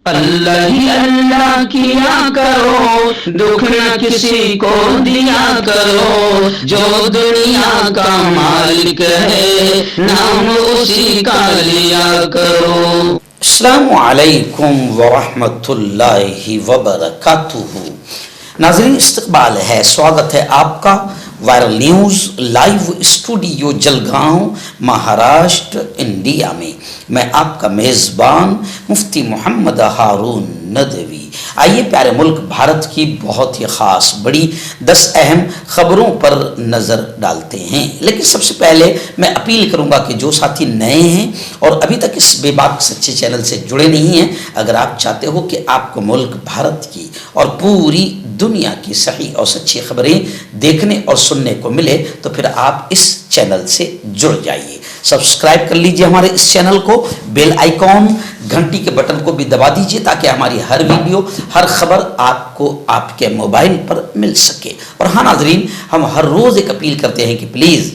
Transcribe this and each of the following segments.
अल्लाह ही अल्लाह किया करो, दुख न किसी को दिया करो, जो दुनिया का मालिक है नाम उसी का लिया करो। अस्सलामु अलैकुम वरहमतुल्लाहि वबरकातुहू। नाज़रीन, इस्तक़बाल है, स्वागत है आपका viral news live studio Jalgaon, Maharashtra, India में। मैं आपका मेज़बान मुफ्ती मोहम्मद हारून नदवी। आइए प्यारे मुल्क भारत की बहुत ही ख़ास बड़ी 10 अहम ख़बरों पर नज़र डालते हैं। लेकिन सबसे पहले मैं अपील करूंगा कि जो साथी नए हैं और अभी तक इस बेबाक सच्चे चैनल से जुड़े नहीं हैं, अगर आप चाहते हो कि आपको मुल्क भारत की और पूरी दुनिया की सही और सच्ची खबरें देखने और सुनने को मिले, तो फिर आप इस चैनल से जुड़ जाइए। सब्सक्राइब कर लीजिए हमारे इस चैनल को, बेल आइकॉन घंटी के बटन को भी दबा दीजिए ताकि हमारी हर वीडियो, हर खबर आपको आपके मोबाइल पर मिल सके। और हाँ नाजरीन, हम हर रोज़ एक अपील करते हैं कि प्लीज़,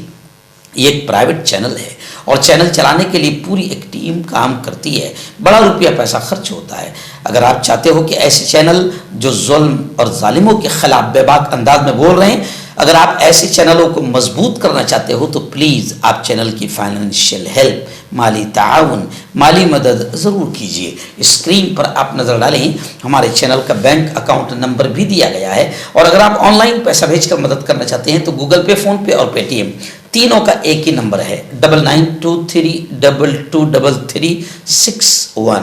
ये एक प्राइवेट चैनल है और चैनल चलाने के लिए पूरी एक टीम काम करती है, बड़ा रुपया पैसा खर्च होता है। अगर आप चाहते हो कि ऐसे चैनल जो जुल्म और जालिमों के खिलाफ बेबाक अंदाज में बोल रहे हैं, अगर आप ऐसे चैनलों को मजबूत करना चाहते हो तो प्लीज़ आप चैनल की फाइनेंशियल हेल्प, माली ताउन, माली मदद ज़रूर कीजिए। स्क्रीन पर आप नज़र डालें, हमारे चैनल का बैंक अकाउंट नंबर भी दिया गया है। और अगर आप ऑनलाइन पैसा भेजकर मदद करना चाहते हैं तो गूगल पे, फ़ोन पे और पेटीएम तीनों का एक ही नंबर है, 9923223361।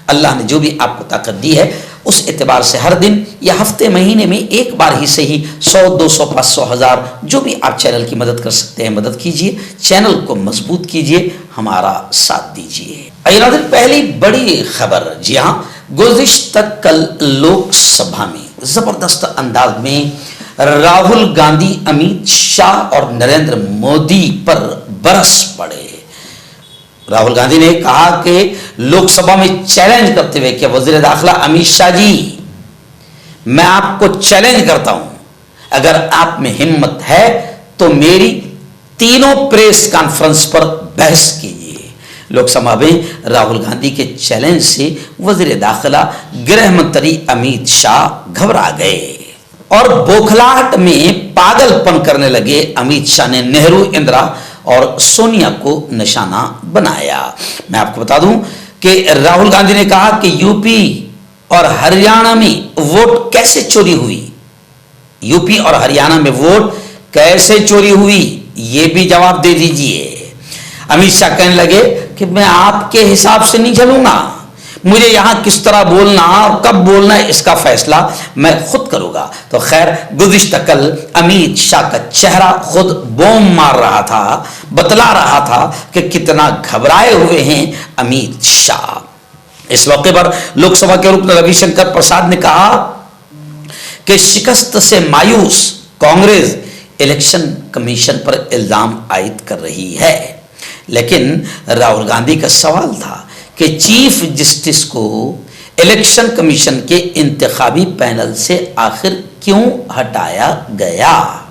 अल्लाह ने जो भी आपको ताकत दी है उस एतबार से हर दिन या हफ्ते महीने में एक बार ही सही 100, 200, 500, 1000 जो भी आप चैनल की मदद कर सकते हैं मदद कीजिए, चैनल को मजबूत कीजिए, हमारा साथ दीजिए। पहली बड़ी खबर, जी हाँ, गुज़िश्ता कल लोकसभा में जबरदस्त अंदाज में राहुल गांधी, अमित शाह और नरेंद्र मोदी पर बरस पड़े। राहुल गांधी ने कहा कि लोकसभा में चैलेंज करते हुए कि वज़ीर दाखिला अमित शाह जी, मैं आपको चैलेंज करता हूं, अगर आप में हिम्मत है तो मेरी तीनों प्रेस कॉन्फ्रेंस पर बहस कीजिए। लोकसभा में राहुल गांधी के चैलेंज से वज़ीर दाखिला गृह मंत्री अमित शाह घबरा गए और बौखलाहट में पागलपन करने लगे। अमित शाह ने नेहरू, इंदिरा और सोनिया को निशाना बनाया। मैं आपको बता दूं कि राहुल गांधी ने कहा कि यूपी और हरियाणा में वोट कैसे चोरी हुई, यूपी और हरियाणा में वोट कैसे चोरी हुई, ये भी जवाब दे दीजिए। अमित शाह कहने लगे कि मैं आपके हिसाब से नहीं चलूंगा, मुझे यहां किस तरह बोलना और कब बोलना है इसका फैसला मैं खुद करूंगा। तो खैर, गुज़िश्ता कल अमित शाह का चेहरा खुद बॉम्ब मार रहा था, बतला रहा था कि कितना घबराए हुए हैं अमित शाह। इस मौके पर लोकसभा के रुकन रविशंकर प्रसाद ने कहा कि शिकस्त से मायूस कांग्रेस इलेक्शन कमीशन पर इल्जाम आयद कर रही है। लेकिन राहुल गांधी का सवाल था कि चीफ जस्टिस को इलेक्शन कमीशन के इंतखाबी पैनल से आखिर क्यों हटाया गया।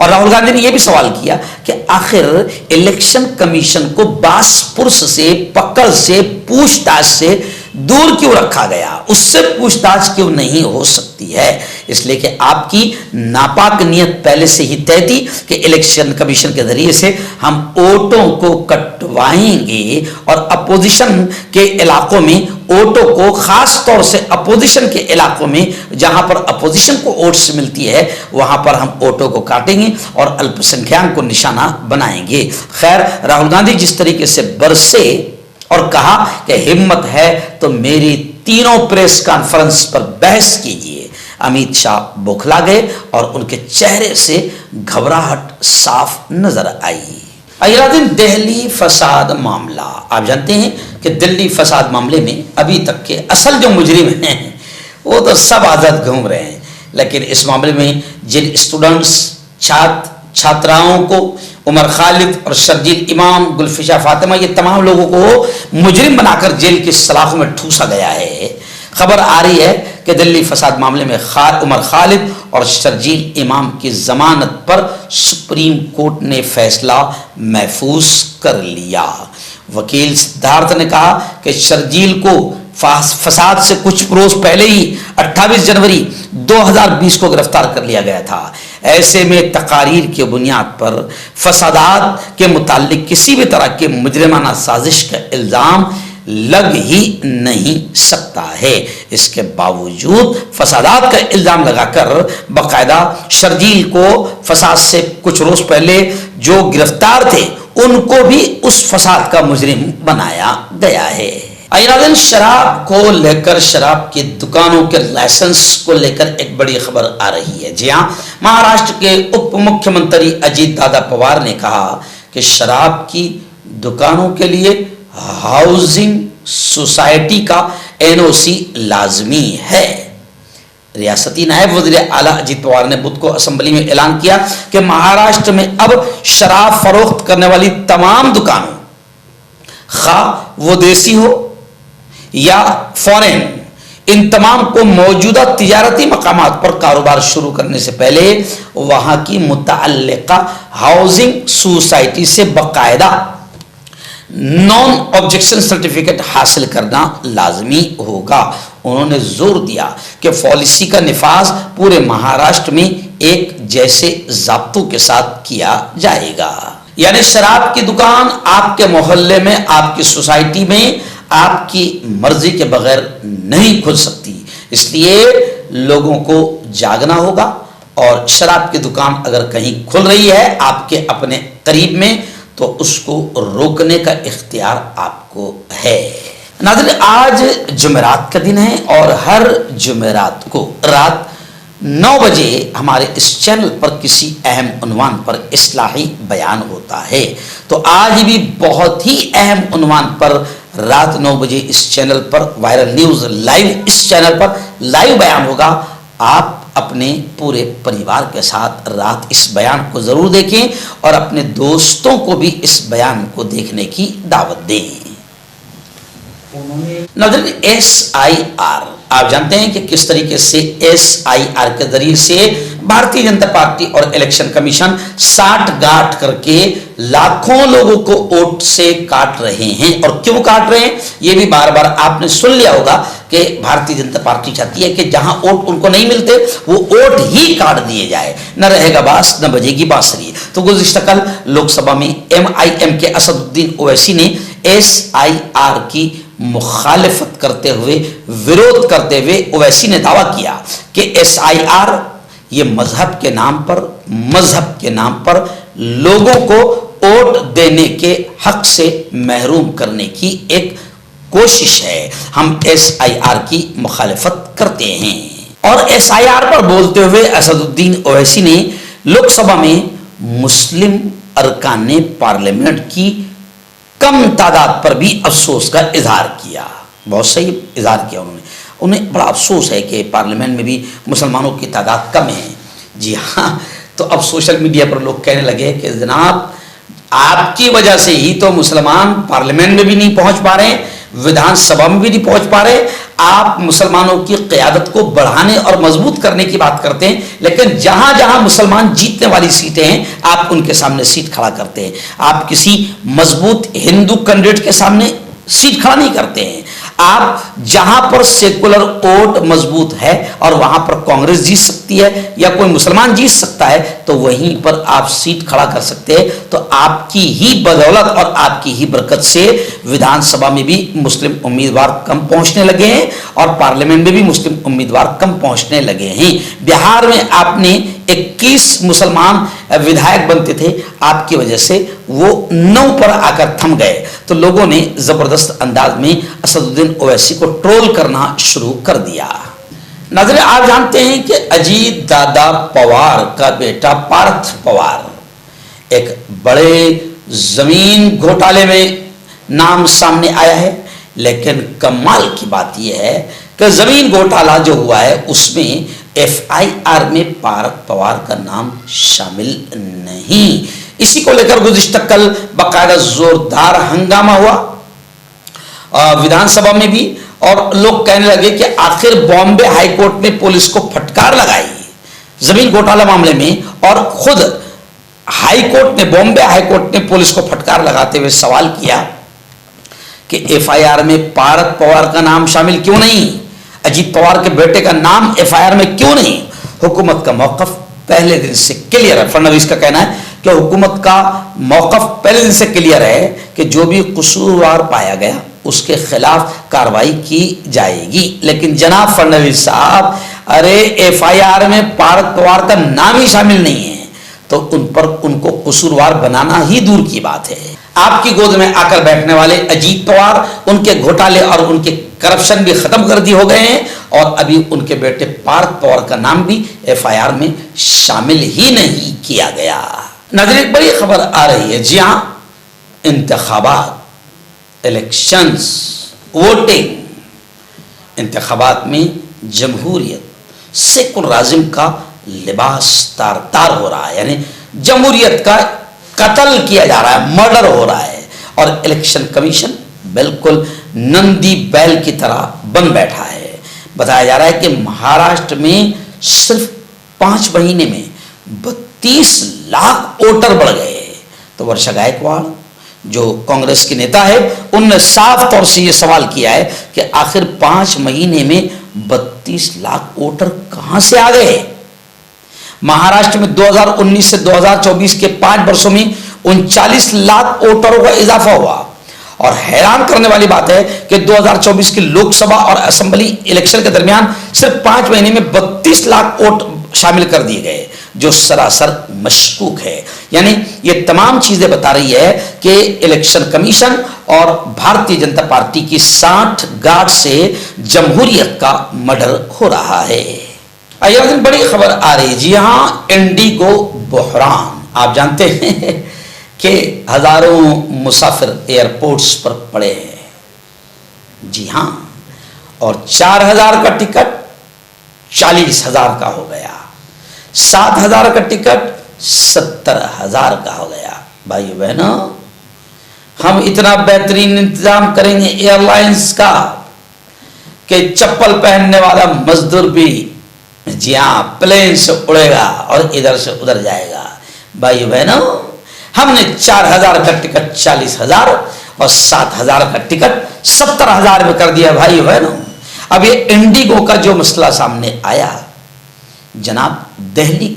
और राहुल गांधी ने यह भी सवाल किया कि आखिर इलेक्शन कमीशन को बासपुरुष से, पकड़ से, पूछताछ से दूर क्यों रखा गया, उससे पूछताछ क्यों नहीं हो सकती है। इसलिए कि आपकी नापाक नियत पहले से ही तय थी कि इलेक्शन कमीशन के जरिए से हम वोटों को कटवाएंगे और अपोजिशन के इलाकों में वोटों को, खास तौर से अपोजिशन के इलाकों में जहां पर अपोजिशन को वोट्स मिलती है वहां पर हम वोटों को काटेंगे और अल्पसंख्यक को निशाना बनाएंगे। खैर, राहुल गांधी जिस तरीके से बरसे और कहा कि हिम्मत है तो मेरी तीनों प्रेस कॉन्फ्रेंस पर बहस कीजिए, अमित शाह बौखला गए और उनके चेहरे से घबराहट साफ नजर आई। अगला दिन दिल्ली फसाद मामला। आप जानते हैं कि दिल्ली फसाद मामले में अभी तक के असल जो मुजरिम हैं वो तो सब आज़ाद घूम रहे हैं, लेकिन इस मामले में जिन स्टूडेंट्स, छात्राओं को उमर खालिद और शर्जील इमाम, गुलफिशा फातिमा, ये तमाम लोगों को मुजरिम बनाकर जेल की सलाखों में ठूसा गया है। खबर आ रही है कि दिल्ली फसाद मामले में उमर खालिद और शर्जील इमाम की जमानत पर सुप्रीम कोर्ट ने फैसला महफूज कर लिया। वकील सिद्धार्थ ने कहा कि शर्जील को फसाद से कुछ रोज पहले ही 28 जनवरी 2020 को गिरफ्तार कर लिया गया था। ऐसे में तकारीर की बुनियाद पर फसादात के मुताल्लिक किसी भी तरह के मुजरिमाना साजिश का इल्ज़ाम लग ही नहीं सकता है। इसके बावजूद फसादात का इल्ज़ाम लगाकर बाकायदा शर्जील को फसाद से कुछ रोज पहले जो गिरफ्तार थे उनको भी उस फसाद का मुजरिम बनाया गया है। नाज़रीन, शराब को लेकर, शराब की दुकानों के लाइसेंस को लेकर एक बड़ी खबर आ रही है। जी हाँ, महाराष्ट्र के उप मुख्यमंत्री अजीत दादा पवार ने कहा कि शराब की दुकानों के लिए हाउसिंग सोसाइटी का एनओसी लाजमी है। रियासती नायब वज़ीर आला अजीत पवार ने बुध को असेंबली में ऐलान किया कि महाराष्ट्र में अब शराब फरोख्त करने वाली तमाम दुकानों, खा वो देसी हो या फॉरेन, इन तमाम को मौजूदा तिजारती मकामात पर कारोबार शुरू करने से पहले वहां की मुतअल्लिका हाउसिंग सोसाइटी से बाकायदा नॉन ऑब्जेक्शन सर्टिफिकेट हासिल करना लाजमी होगा। उन्होंने जोर दिया कि पॉलिसी का निफाज पूरे महाराष्ट्र में एक जैसे ज़ाब्तों के साथ किया जाएगा। यानी शराब की दुकान आपके मोहल्ले में, आपकी सोसाइटी में आपकी मर्जी के बगैर नहीं खुल सकती। इसलिए लोगों को जागना होगा और शराब की दुकान अगर कहीं खुल रही है आपके अपने करीब में तो उसको रोकने का इख्तियार आपको है। नाज़रीन, आज जुमेरात का दिन है और हर जुमेरात को रात 9 बजे हमारे इस चैनल पर किसी अहम उन्वान पर इस्लाही बयान होता है। तो आज भी बहुत ही अहम उन्वान पर रात 9 बजे इस चैनल पर वायरल न्यूज़ लाइव, इस चैनल पर लाइव बयान होगा। आप अपने पूरे परिवार के साथ रात इस बयान को ज़रूर देखें और अपने दोस्तों को भी इस बयान को देखने की दावत दें। नाज़रीन, SIR आप जानते हैं कि किस तरीके से SIR के जरिए से भारतीय जनता पार्टी और इलेक्शन कमीशन साठ गांठ करके लाखों लोगों को वोट से काट रहे हैं। और क्यों काट रहे हैं ये भी बार बार आपने सुन लिया होगा कि भारतीय जनता पार्टी चाहती है कि जहां वोट उनको नहीं मिलते वो वोट ही काट दिए जाए, न रहेगा बांस न बजेगी बांसुरी। तो गुज़िश्ता कल लोकसभा में MIM के असदुद्दीन ओवैसी ने SIR की मुखालिफत करते हुए, विरोध करते हुए ओवैसी ने दावा किया कि SIR ये मजहब के नाम पर लोगों को वोट देने के हक से महरूम करने की एक कोशिश है। हम SIR की मुखालिफत करते हैं। और SIR पर बोलते हुए असदुद्दीन ओवैसी ने लोकसभा में मुस्लिम अरकान पार्लियामेंट की कम तादाद पर भी अफसोस का इजहार किया। बहुत सही इजहार किया उन्हें बड़ा अफसोस है कि पार्लियामेंट में भी मुसलमानों की तादाद कम है। जी हाँ, तो अब सोशल मीडिया पर लोग कहने लगे कि जनाब आपकी वजह से ही तो मुसलमान पार्लियामेंट में भी नहीं पहुंच पा रहे, विधानसभा में भी नहीं पहुंच पा रहे। आप मुसलमानों की क़यादत को बढ़ाने और मजबूत करने की बात करते हैं, लेकिन जहां जहां मुसलमान जीतने वाली सीटें हैं आप उनके सामने सीट खड़ा करते हैं। आप किसी मजबूत हिंदू कैंडिडेट के सामने सीट खड़ा नहीं करते हैं। आप जहां पर सेकुलर वोट मजबूत है और वहां पर कांग्रेस जीत सकती है या कोई मुसलमान जीत सकता है तो वहीं पर आप सीट खड़ा कर सकते हैं। तो आपकी ही बदौलत और आपकी ही बरकत से विधानसभा में भी मुस्लिम उम्मीदवार कम पहुंचने लगे हैं और पार्लियामेंट में भी मुस्लिम उम्मीदवार कम पहुंचने लगे हैं। बिहार में आपने 21 मुसलमान विधायक बनते थे, आपकी वजह से वो 9 पर आकर थम गए। तो लोगों ने जबरदस्त अंदाज में असदुद्दीन ओवैसी को ट्रोल करना शुरू कर दिया। नाज़रीन, आप जानते हैं कि अजीत दादा पवार का बेटा पार्थ पवार एक बड़े जमीन घोटाले में नाम सामने आया है। लेकिन कमाल की बात यह है कि जमीन घोटाला जो हुआ है उसमें FIR में पार्थ पवार का नाम शामिल नहीं। इसी को लेकर गुज़िश्ता कल बाकायदा जोरदार हंगामा हुआ विधानसभा में भी और लोग कहने लगे कि आखिर बॉम्बे हाईकोर्ट ने पुलिस को फटकार लगाई जमीन घोटाला मामले में और खुद बॉम्बे हाईकोर्ट ने पुलिस को फटकार लगाते हुए सवाल किया कि एफआईआर में पारस पवार का नाम शामिल क्यों नहीं, अजीत पवार के बेटे का नाम एफआईआर में क्यों नहीं। हुकूमत का मौकफ पहले दिन से क्लियर है। फडणवीस का कहना है कि हुकूमत का मौकफ पहले दिन से क्लियर है कि जो भी कसूरवार पाया गया उसके खिलाफ कार्रवाई की जाएगी। लेकिन जनाब फडणवीस साहब, अरे एफआईआर में पारस पवार का नाम ही शामिल नहीं है तो उन पर उनको कसूरवार बनाना ही दूर की बात है। आपकी गोद में आकर बैठने वाले अजीत पवार, उनके घोटाले और उनके करप्शन भी खत्म कर दिए हो गए हैं और अभी उनके बेटे पारस पवार का नाम भी एफआईआर में शामिल ही नहीं किया गया। नाज़रीन, एक बड़ी खबर आ रही है। जी हां, इंतखाबात, इलेक्शंस, वोटिंग, इंतखाबात में जमहूरियत सेकुलरिज्म का लिबास तार तार हो रहा है, यानी जमहूरियत का कत्ल किया जा रहा है, मर्डर हो रहा है। और इलेक्शन कमीशन बिल्कुल नंदी बैल की तरह बन बैठा है। बताया जा रहा है कि महाराष्ट्र में सिर्फ 5 महीने में 32 लाख वोटर बढ़ गए। तो वर्षा गायकवाड़ जो कांग्रेस की नेता है, उनने साफ तौर से यह सवाल किया है कि आखिर 5 महीने में 32 लाख वोटर कहां से आ गए। महाराष्ट्र में 2019 से 2024 के 5 वर्षों में 39 लाख वोटरों का इजाफा हुआ। और हैरान करने वाली बात है कि 2024 की लोकसभा और असेंबली इलेक्शन के दरमियान सिर्फ 5 महीने में 32 लाख वोट शामिल कर दिए गए, जो सरासर मशकूक है। यानी ये तमाम चीजें बता रही है कि इलेक्शन कमीशन और भारतीय जनता पार्टी की 60 गांठ से जमहूरियत का मर्डर हो रहा है। आइए, बड़ी खबर आ रही है। जी हाँ, इंडिगो बहरान। आप जानते हैं कि हजारों मुसाफिर एयरपोर्ट्स पर पड़े हैं। जी हाँ, और 4000 का टिकट 40,000 का हो गया, 7,000 का टिकट 70,000 का हो गया। भाई बहनों, हम इतना बेहतरीन इंतजाम करेंगे एयरलाइंस का कि चप्पल पहनने वाला मजदूर भी, जी हाँ, प्लेन से उड़ेगा और इधर से उधर जाएगा। भाई बहनों, हमने 4,000 का टिकट 40,000 और 7,000 का टिकट 70,000 में कर दिया। भाई बहनों, अब ये इंडिगो का जो मसला सामने आया, जनाब दिल्ली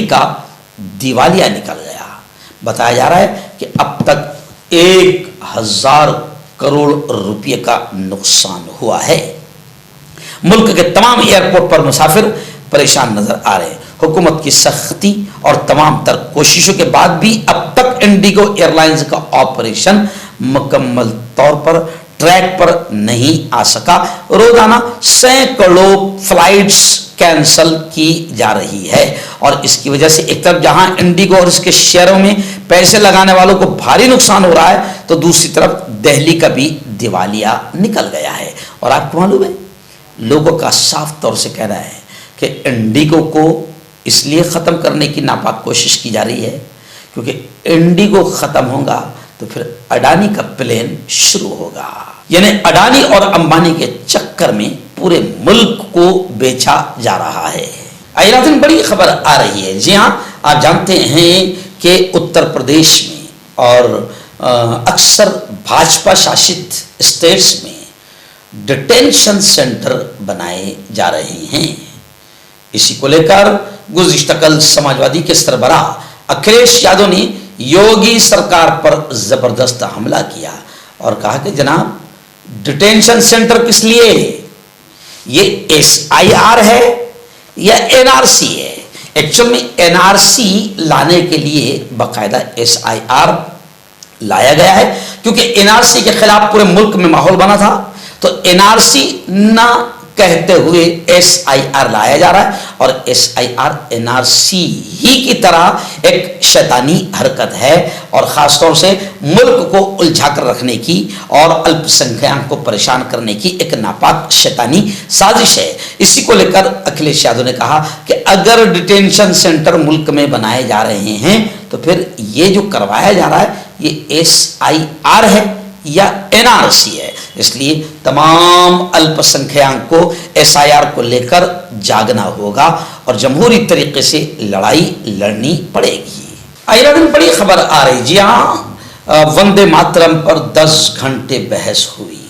का दिवालिया निकल गया। बताया जा रहा है कि अब तक 1,000 करोड़ रुपए का नुकसान हुआ है। मुल्क के तमाम एयरपोर्ट पर मुसाफिर परेशान नजर आ रहे हैं। हुकूमत की सख्ती और तमाम तर कोशिशों के बाद भी अब तक इंडिगो एयरलाइंस का ऑपरेशन मुकम्मल तौर पर ट्रैक पर नहीं आ सका। रोजाना सैकड़ों फ्लाइट्स कैंसल की जा रही है और इसकी वजह से एक तरफ जहां इंडिगो और इसके शेयरों में पैसे लगाने वालों को भारी नुकसान हो रहा है, तो दूसरी तरफ दिल्ली का भी दिवालिया निकल गया है। और आपको मालूम है, लोगों का साफ तौर से कहना है कि इंडिगो को इसलिए ख़त्म करने की नापाक कोशिश की जा रही है क्योंकि इंडिगो ख़त्म होगा तो फिर अडानी का प्लेन शुरू होगा। यानी अडानी और अंबानी के चक्कर में पूरे मुल्क को बेचा जा रहा है। आइए, बड़ी खबर आ रही है। जी हाँ, आप जानते हैं कि उत्तर प्रदेश में और अक्सर भाजपा शासित स्टेट्स में डिटेंशन सेंटर बनाए जा रहे हैं। इसी को लेकर गुज़िश्ता कल समाजवादी के सरबराह अखिलेश यादव ने योगी सरकार पर जबरदस्त हमला किया और कहा कि जनाब, डिटेंशन सेंटर किस लिए है? ये SIR है या NRC है? एक्चुअल में NRC लाने के लिए बाकायदा SIR लाया गया है क्योंकि NRC के खिलाफ पूरे मुल्क में माहौल बना था, तो NRC ना कहते हुए SIR लाया जा रहा है और SIR NRC ही की तरह एक शैतानी हरकत है और ख़ासतौर से मुल्क को उलझा कर रखने की और अल्पसंख्यक को परेशान करने की एक नापाक शैतानी साजिश है। इसी को लेकर अखिलेश यादव ने कहा कि अगर डिटेंशन सेंटर मुल्क में बनाए जा रहे हैं तो फिर ये जो करवाया जा रहा है ये SIR है या NRC है। इसलिए तमाम अल्पसंख्यक को SIR को लेकर जागना होगा और जमहूरी तरीके से लड़ाई लड़नी पड़ेगी। आइए, बड़ी खबर आ रही। जी हाँ, वंदे मातरम पर 10 घंटे बहस हुई।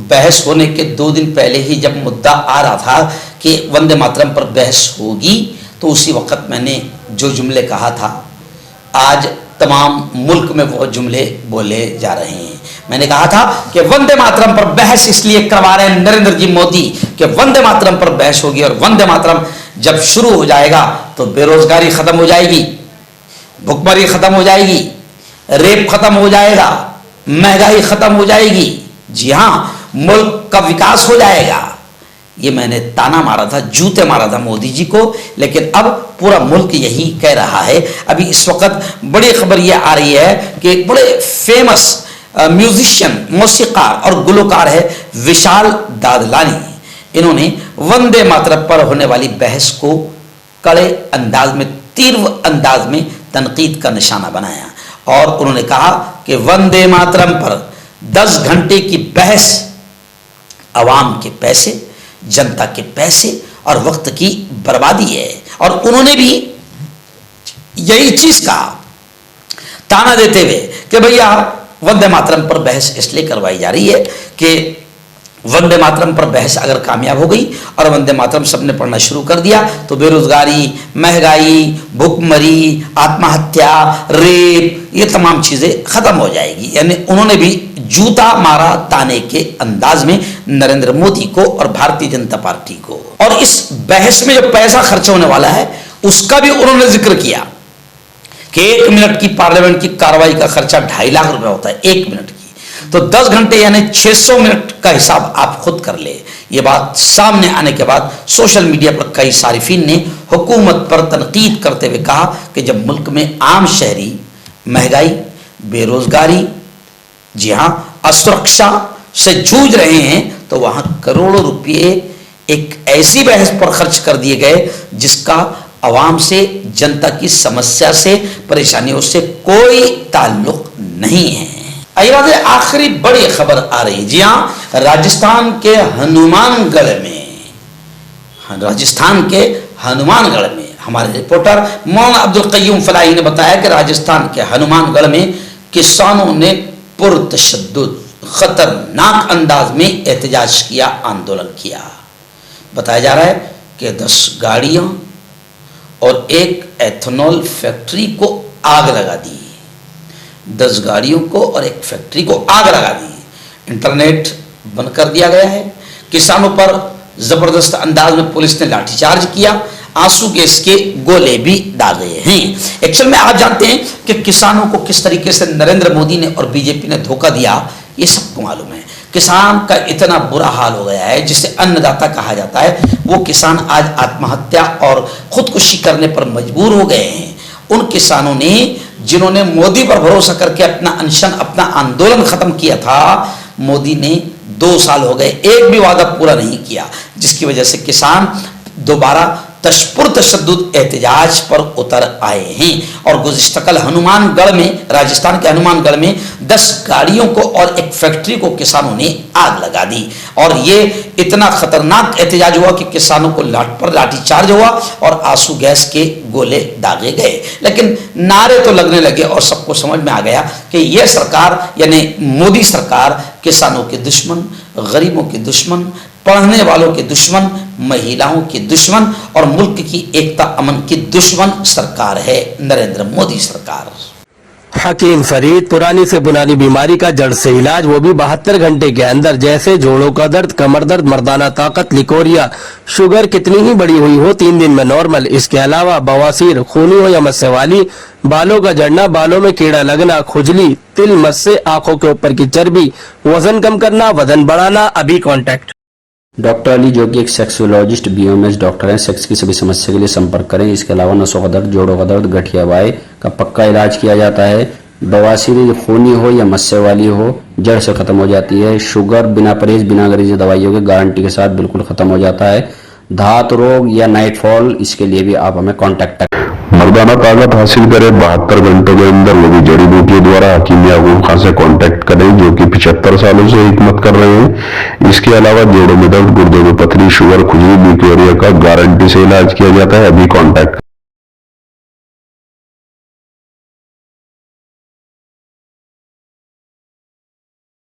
बहस होने के 2 दिन पहले ही जब मुद्दा आ रहा था कि वंदे मातरम पर बहस होगी, तो उसी वक्त मैंने जो जुमले कहा था, आज तमाम मुल्क में वो जुमले बोले जा रहे हैं। मैंने कहा था कि वंदे मातरम पर बहस इसलिए करवा रहे हैं नरेंद्र जी मोदी कि वंदे मातरम पर बहस होगी, और वंदे मातरम जब शुरू हो जाएगा तो बेरोजगारी खत्म हो जाएगी, भुखमरी खत्म हो जाएगी, रेप खत्म हो जाएगा, महंगाई खत्म हो जाएगी, जी हाँ, मुल्क का विकास हो जाएगा। ये मैंने ताना मारा था, जूते मारा था मोदी जी को, लेकिन अब पूरा मुल्क यही कह रहा है। अभी इस वक्त बड़ी खबर ये आ रही है कि एक बड़े फेमस म्यूजिशियन, मौसीकार और गुलकार है विशाल दादलानी। इन्होंने वंदे मातरम पर होने वाली बहस को कड़े अंदाज में, तीव्र अंदाज में तनकीद का निशाना बनाया, और उन्होंने कहा कि वंदे मातरम पर 10 घंटे की बहस अवाम के पैसे, जनता के पैसे और वक्त की बर्बादी है। और उन्होंने भी यही चीज कहा, ताना देते हुए कि भैया वंदे मातरम पर बहस इसलिए करवाई जा रही है कि वंदे मातरम पर बहस अगर कामयाब हो गई और वंदे मातरम सबने पढ़ना शुरू कर दिया तो बेरोजगारी, महंगाई, भुखमरी, आत्महत्या, रेप, ये तमाम चीजें खत्म हो जाएगी। यानी उन्होंने भी जूता मारा ताने के अंदाज में नरेंद्र मोदी को और भारतीय जनता पार्टी को। और इस बहस में जो पैसा खर्च होने वाला है उसका भी उन्होंने जिक्र किया कि 1 मिनट की पार्लियामेंट की कार्रवाई का खर्चा 2.5 लाख रुपए होता है 1 मिनट की, तो 10 घंटे यानी 600 मिनट का हिसाब आप खुद कर ले। ये बात सामने आने के बाद सोशल मीडिया पर कई सारिफीन ने हुकूमत पर तनकीद करते हुए कहा कि जब मुल्क में आम शहरी महंगाई, बेरोजगारी, जी हाँ, असुरक्षा से जूझ रहे हैं, तो वहां करोड़ों रुपये एक ऐसी बहस पर खर्च कर दिए गए जिसका आवाम से, जनता की समस्या से, परेशानियों से कोई ताल्लुक नहीं है। आइए आखिरी बड़ी खबर आ रही है। जी हाँ, राजस्थान के हनुमानगढ़ में हमारे रिपोर्टर मौलाना अब्दुल कय्यूम फलाही ने बताया कि राजस्थान के हनुमानगढ़ में किसानों ने पुरतशद्दुद खतरनाक अंदाज में एहतजाज किया, आंदोलन किया। बताया जा रहा है कि 10 गाड़ियां और एक एथेनॉल फैक्ट्री को आग लगा दी। 10 गाड़ियों को और एक फैक्ट्री को आग लगा दी। इंटरनेट बंद कर दिया गया है। किसानों पर जबरदस्त अंदाज में पुलिस ने लाठीचार्ज किया, आंसू गैस के गोले भी दागे हैं। एक्चुअल में आप जानते हैं कि किसानों को किस तरीके से नरेंद्र मोदी ने और बीजेपी ने धोखा दिया, ये सबको मालूम है। किसान का इतना बुरा हाल हो गया है, जिसे अन्नदाता कहा जाता है, वो किसान आज आत्महत्या और खुदकुशी करने पर मजबूर हो गए हैं। उन किसानों ने जिन्होंने मोदी पर भरोसा करके अपना अनशन, अपना आंदोलन खत्म किया था, मोदी ने 2 साल हो गए एक भी वादा पूरा नहीं किया, जिसकी वजह से किसान दोबारा पुरतशद्दुद एहतजाज पर उतर आए हैं। और गुज़िश्ता कल हनुमानगढ़ में, राजस्थान के हनुमानगढ़ में 10 गाड़ियों को और एक फैक्ट्री को किसानों ने आग लगा दी। और ये इतना खतरनाक एहतजाज हुआ कि किसानों को लाठीचार्ज हुआ और आंसू गैस के गोले दागे गए। लेकिन नारे तो लगने लगे और सबको समझ में आ गया कि यह सरकार यानी मोदी सरकार किसानों के दुश्मन, गरीबों के दुश्मन, पढ़ने वालों के दुश्मन, महिलाओं के दुश्मन और मुल्क की एकता अमन की दुश्मन सरकार है नरेंद्र मोदी सरकार। हकीम फरीद, पुरानी से पुरानी बीमारी का जड़ से इलाज, वो भी 72 घंटे के अंदर। जैसे जोड़ों का दर्द, कमर दर्द, मर्दाना ताकत, लिकोरिया, शुगर कितनी ही बड़ी हुई हो 3 दिन में नॉर्मल। इसके अलावा बवासीर, खूनी हो या मस्से वाली, बालों का झड़ना, बालों में कीड़ा लगना, खुजली, तिल, मस्से, आंखों के ऊपर की चर्बी, वजन कम करना, वजन बढ़ाना, अभी कॉन्टैक्ट डॉक्टर अली, जो कि एक सेक्सोलॉजिस्ट, बीओएमएस डॉक्टर हैं। सेक्स की सभी समस्या के लिए संपर्क करें। इसके अलावा नसों का दर्द, जोड़ों का दर्द, गठिया बाय का पक्का इलाज किया जाता है। बवासीर खूनी हो या मस्से वाली हो, जड़ से खत्म हो जाती है। शुगर बिना परहेज, बिना अंग्रेजी दवाइयों के गारंटी के साथ बिल्कुल खत्म हो जाता है। धात रोग या नाइट फॉल, इसके लिए भी आप हमें कॉन्टैक्ट करें। मर्दाना ताकत हासिल करें 72 घंटों के अंदर, वो भी जड़ी बूटियों द्वारा। हकीम याकूब खान से कांटेक्ट करें, जो कि 75 सालों से हिकमत कर रहे हैं। इसके अलावा जोड़ों में दर्द, गुर्दों में पथरी, शुगर, खुजली, लिकोरिया का गारंटी से इलाज किया जाता है। अभी कांटेक्ट